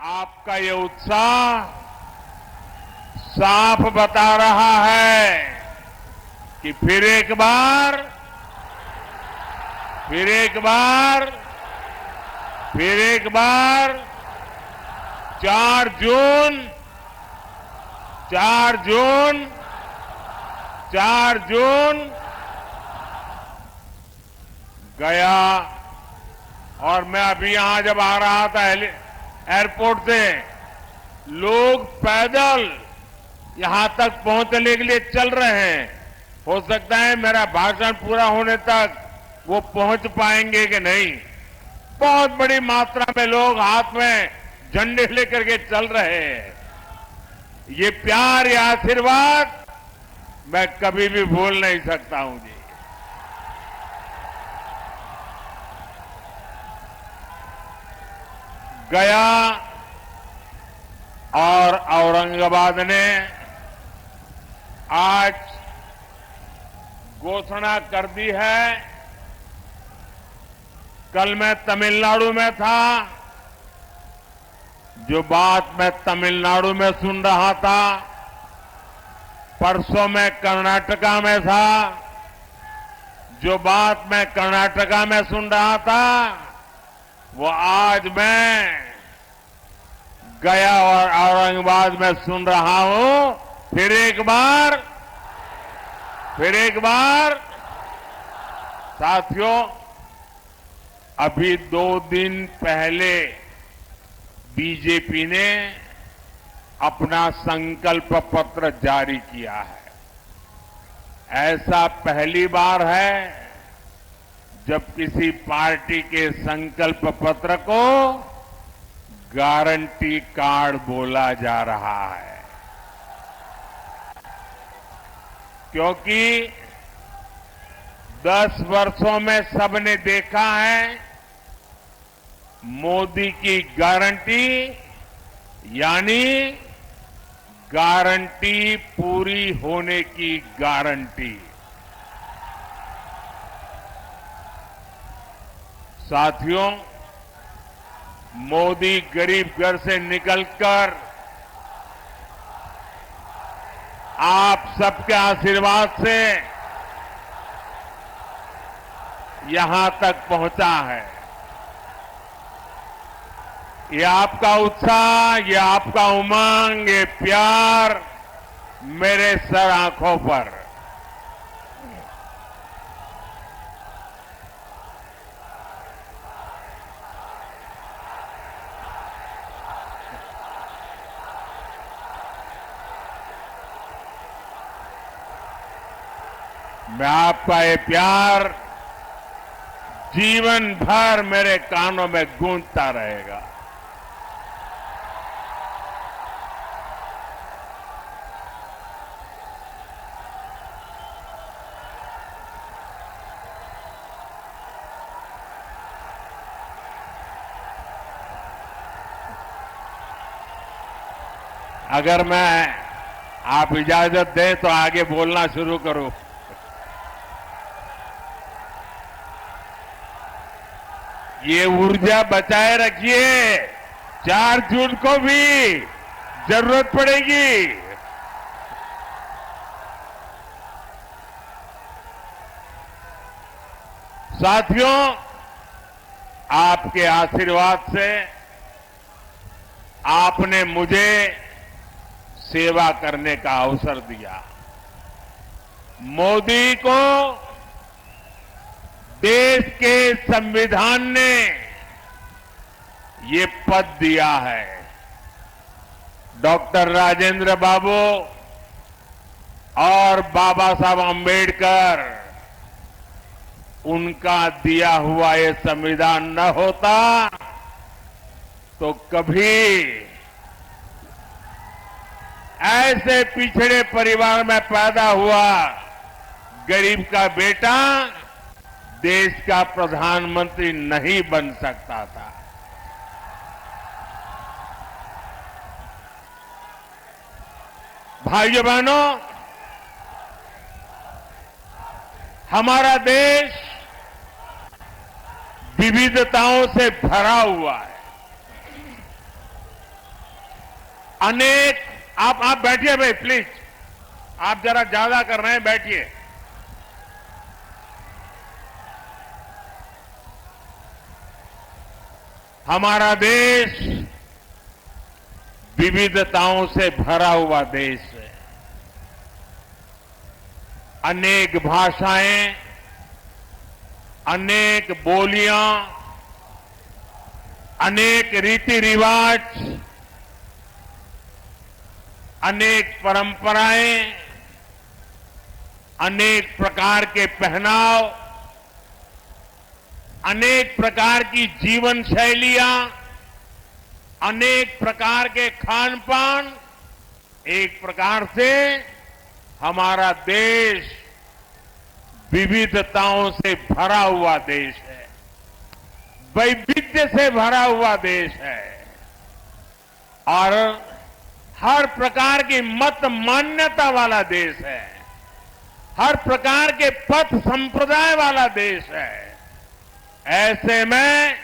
आपका ये उत्साह साफ बता रहा है कि फिर एक बार 4 जून 4 जून गया। और मैं अभी यहां जब आ रहा था एयरपोर्ट से, लोग पैदल यहां तक पहुंचने के लिए चल रहे हैं। हो सकता है मेरा भाषण पूरा होने तक वो पहुंच पाएंगे कि नहीं। बहुत बड़ी मात्रा में लोग हाथ में झंडे लेकर के चल रहे हैं। ये प्यार, ये आशीर्वाद मैं कभी भी भूल नहीं सकता हूं जी। गया और औरंगाबाद ने आज घोषणा कर दी है। कल मैं तमिलनाडु में था। जो बात मैं तमिलनाडु में सुन रहा था, परसों मैं कर्नाटका में था। जो बात मैं कर्नाटका में सुन रहा था, वो आज मैं गया और औरंगाबाद में सुन रहा हूं। फिर एक बार साथियों, अभी 2 दिन पहले बीजेपी ने अपना संकल्प पत्र जारी किया है। ऐसा पहली बार है जब किसी पार्टी के संकल्प पत्र को गारंटी कार्ड बोला जा रहा है। क्योंकि 10 वर्षों में सबने देखा है, मोदी की गारंटी यानी गारंटी पूरी होने की गारंटी। साथियों, मोदी गरीब घर से निकलकर आप सबके आशीर्वाद से यहां तक पहुंचा है। ये आपका उत्साह, ये आपका उमंग, ये प्यार मेरे सर आंखों पर। मैं आपका ये प्यार जीवन भर मेरे कानों में गूंजता रहेगा। अगर आप इजाजत दें तो आगे बोलना शुरू करूं। ये ऊर्जा बचाए रखिए, 4 जून को भी जरूरत पड़ेगी। साथियों, आपके आशीर्वाद से आपने मुझे सेवा करने का अवसर दिया। मोदी को देश के संविधान ने ये पद दिया है। डॉक्टर राजेंद्र बाबू और बाबा साहब अंबेडकर, उनका दिया हुआ ये संविधान न होता तो कभी ऐसे पिछड़े परिवार में पैदा हुआ गरीब का बेटा देश का प्रधानमंत्री नहीं बन सकता था। भाइयों बहनों, हमारा देश विविधताओं से भरा हुआ है। अनेक आप बैठिए भाई प्लीज, आप जरा ज्यादा कर रहे हैं, बैठिए। हमारा देश विविधताओं से भरा हुआ देश है। अनेक भाषाएं, अनेक बोलियां, अनेक रीति रिवाज, अनेक परंपराएं, अनेक प्रकार के पहनाव, अनेक प्रकार की जीवन शैलियां, अनेक प्रकार के खान पान, एक प्रकार से हमारा देश विविधताओं से भरा हुआ देश है, वैविध्य से भरा हुआ देश है और हर प्रकार की मत मान्यता वाला देश है, हर प्रकार के पथ संप्रदाय वाला देश है। ऐसे में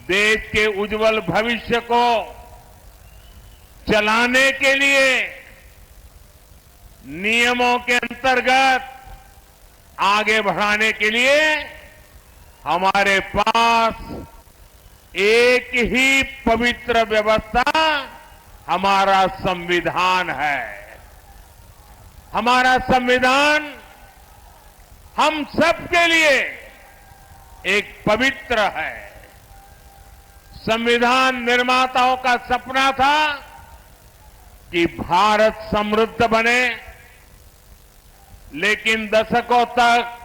देश के उज्जवल भविष्य को चलाने के लिए नियमों के अंतर्गत आगे बढ़ाने के लिए हमारे पास एक ही पवित्र व्यवस्था हमारा संविधान है। हमारा संविधान हम सबके लिए एक पवित्र है। संविधान निर्माताओं का सपना था कि भारत समृद्ध बने, लेकिन दशकों तक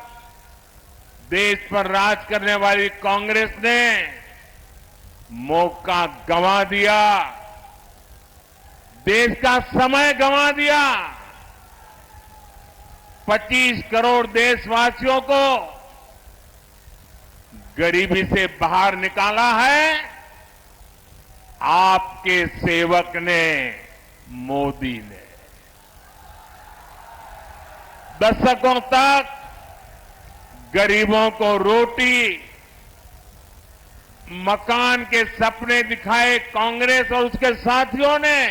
देश पर राज करने वाली कांग्रेस ने मौका गंवा दिया, देश का समय गंवा दिया। 25 करोड़ देशवासियों को गरीबी से बाहर निकाला है आपके सेवक ने, मोदी ने। दशकों तक गरीबों को रोटी, मकान के सपने दिखाए कांग्रेस और उसके साथियों ने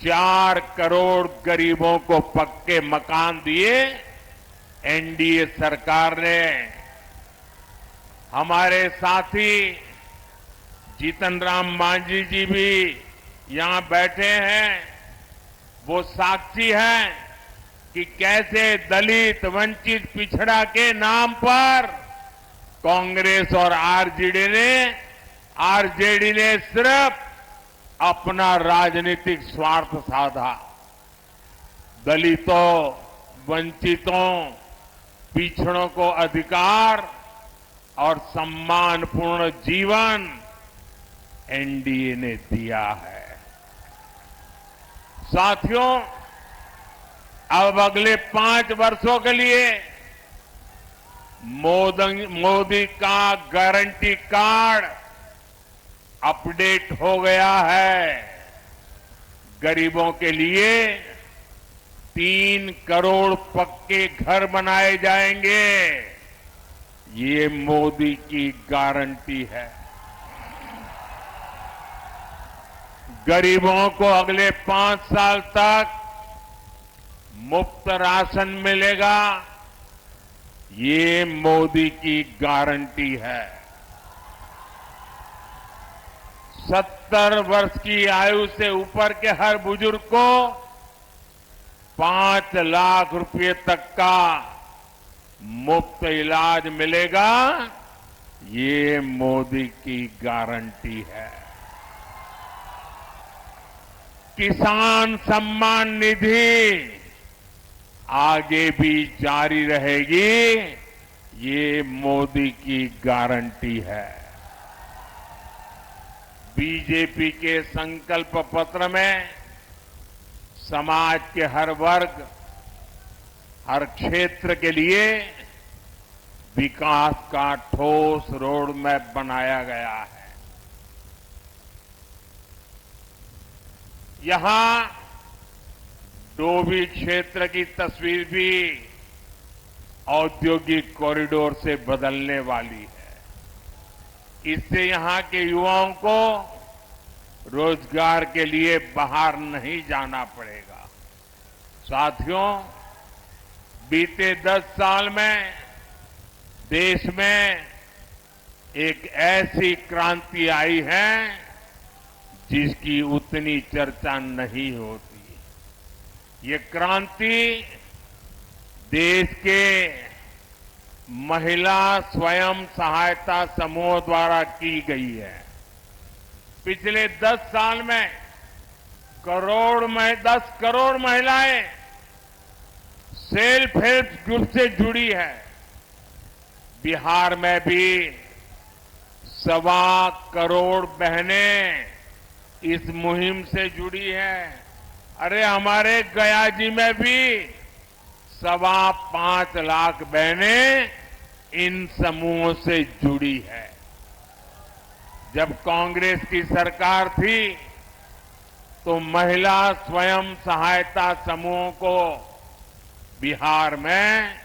4 करोड़ गरीबों को पक्के मकान दिए एनडीए सरकार ने। हमारे साथी जीतन राम मांझी जी भी यहां बैठे हैं, वो साक्षी हैं कि कैसे दलित, वंचित, पिछड़ा के नाम पर कांग्रेस और आरजेडी ने सिर्फ अपना राजनीतिक स्वार्थ साधा। दलितों, वंचितों, पिछड़ों को अधिकार और सम्मानपूर्ण जीवन एनडीए ने दिया है। साथियों, अब अगले 5 वर्षों के लिए मोदी का गारंटी कार्ड अपडेट हो गया है। गरीबों के लिए 3 करोड़ पक्के घर बनाए जाएंगे, ये मोदी की गारंटी है। गरीबों को अगले 5 साल तक मुफ्त राशन मिलेगा, ये मोदी की गारंटी है। 70 वर्ष की आयु से ऊपर के हर बुजुर्ग को 5 लाख रुपए तक का मुफ्त इलाज मिलेगा, ये मोदी की गारंटी है। किसान सम्मान निधि आगे भी जारी रहेगी, ये मोदी की गारंटी है। बीजेपी के संकल्प पत्र में समाज के हर वर्ग, हर क्षेत्र के लिए विकास का ठोस रोड मैप बनाया गया है। यहां डोभी क्षेत्र की तस्वीर भी औद्योगिक कॉरिडोर से बदलने वाली है। इससे यहां के युवाओं को रोजगार के लिए बाहर नहीं जाना पड़ेगा। साथियों, बीते 10 साल में देश में एक ऐसी क्रांति आई है जिसकी उतनी चर्चा नहीं होती। ये क्रांति देश के महिला स्वयं सहायता समूह द्वारा की गई है। पिछले 10 साल में 10 करोड़ महिलाएं सेल्फ हेल्प ग्रुप से जुड़ी है। बिहार में भी 1.25 करोड़ बहनें इस मुहिम से जुड़ी है। अरे हमारे गया जी में भी 5.25 लाख बहनें इन समूहों से जुड़ी है। जब कांग्रेस की सरकार थी तो महिला स्वयं सहायता समूहों को बिहार में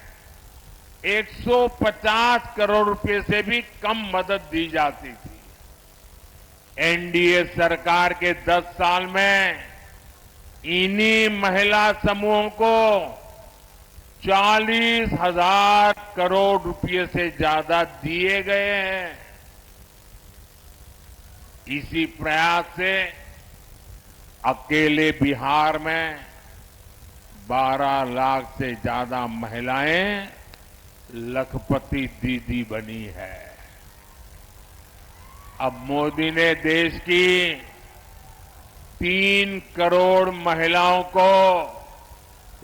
150 करोड़ रुपए से भी कम मदद दी जाती थी। एनडीए सरकार के 10 साल में इन्हीं महिला समूहों को 40,000 करोड़ रुपए से ज्यादा दिए गए हैं। इसी प्रयास से अकेले बिहार में 12 लाख से ज्यादा महिलाएं लखपति दीदी बनी है। अब मोदी ने देश की 3 करोड़ महिलाओं को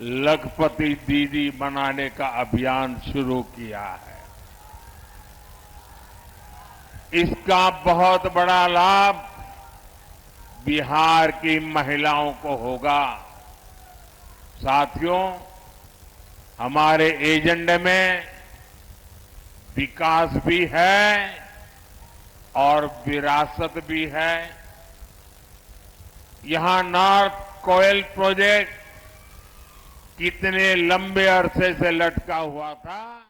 लखपति दीदी बनाने का अभियान शुरू किया है। इसका बहुत बड़ा लाभ बिहार की महिलाओं को होगा। साथियों, हमारे एजेंडे में विकास भी है और विरासत भी है। यहां नॉर्थ कोयल प्रोजेक्ट कितने लंबे अरसे से लटका हुआ था।